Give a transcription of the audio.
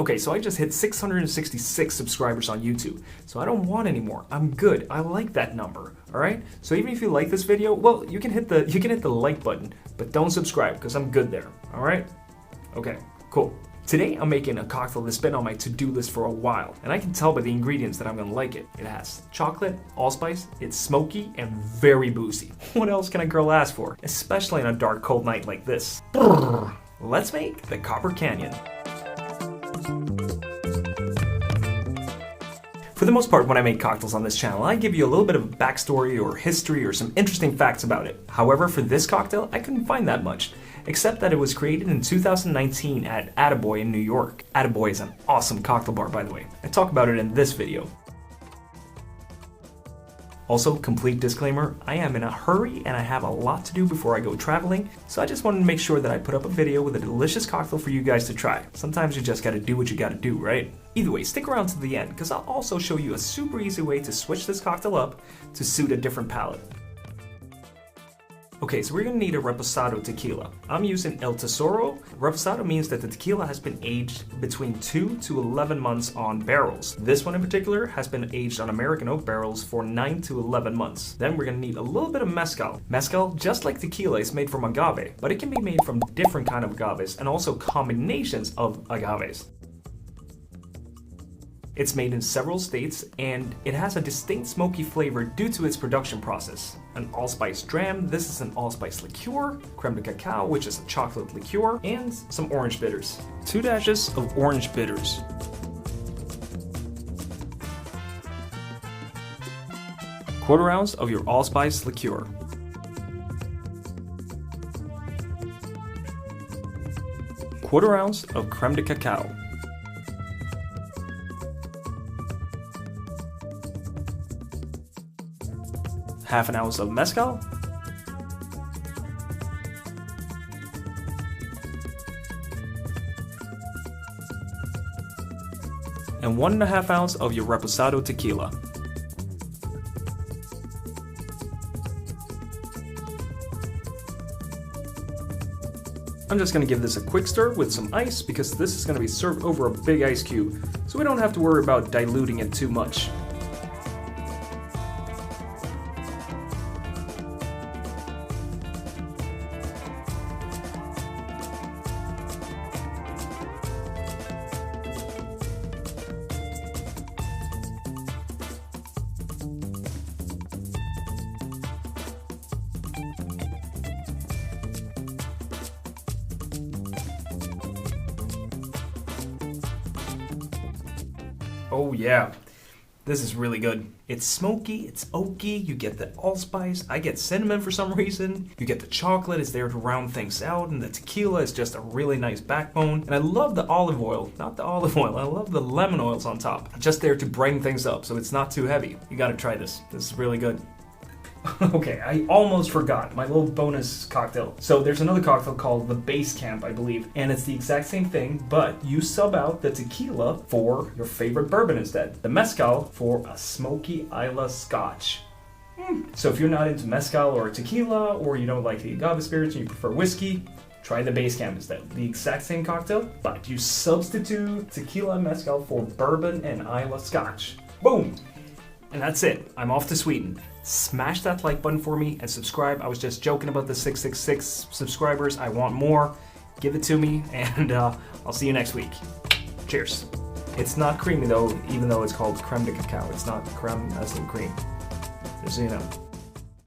Okay, so I just hit 666 subscribers on YouTube, so I don't want any more. I'm good. I like that number. All right. So even if you like this video, well, you can hit the like button, but don't subscribe because I'm good there. All right. Okay. Cool. Today I'm making a cocktail that's been on my to-do list for a while, and I can tell by the ingredients that I'm gonna like it. It has chocolate, allspice, it's smoky, and very boozy. What else can a girl ask for? Especially on a dark, cold night like this. Let's make the Copper Canyon. For the most part, when I make cocktails on this channel, I give you a little bit of a backstory or history or some interesting facts about it. However, for this cocktail, I couldn't find that much, except that it was created in 2019 at Attaboy in New York. Attaboy is an awesome cocktail bar, by the way. I talk about it in this video. Also, complete disclaimer, I am in a hurry and I have a lot to do before I go traveling, so I just wanted to make sure that I put up a video with a delicious cocktail for you guys to try. Sometimes you just gotta do what you gotta do, right? Either way, stick around to the end, because I'll also show you a super easy way to switch this cocktail up to suit a different palate. Okay, so we're gonna need a Reposado Tequila. I'm using El Tesoro. Reposado means that the tequila has been aged between 2 to 11 months on barrels. This one in particular has been aged on American oak barrels for 9 to 11 months. Then we're gonna need a little bit of mezcal. Mezcal, just like tequila, is made from agave, but it can be made from different kind of agaves and also combinations of agaves. It's made in several states, and it has a distinct smoky flavor due to its production process. An allspice dram, this is an allspice liqueur, creme de cacao, which is a chocolate liqueur, and some orange bitters. 2 dashes of orange bitters. Quarter ounce of your allspice liqueur. Quarter ounce of creme de cacao. Half an ounce of mezcal, and 1.5 ounces of your Reposado Tequila. I'm just going to give this a quick stir with some ice because this is going to be served over a big ice cube, so we don't have to worry about diluting it too much. Oh yeah, this is really good. It's smoky, it's oaky, you get the allspice, I get cinnamon for some reason, you get the chocolate, it's there to round things out, and the tequila is just a really nice backbone. And I love the olive oil, not the olive oil, I love the lemon oils on top. Just there to brighten things up so it's not too heavy. You gotta try this, this is really good. Okay, I almost forgot my little bonus cocktail. So there's another cocktail called the Base Camp, I believe, and it's the exact same thing, but you sub out the tequila for your favorite bourbon instead. The mezcal for a smoky Isla Scotch. So if you're not into mezcal or tequila, or you don't like the agave spirits and you prefer whiskey, try the Base Camp instead. The exact same cocktail, but you substitute tequila and mezcal for bourbon and Isla Scotch. Boom! And that's it. I'm off to Sweden. Smash that like button for me and subscribe. I was just joking about the 666 subscribers. I want more. Give it to me, and I'll see you next week. Cheers. It's not creamy though, even though it's called creme de cacao. It's not creme as in cream. Just so you know.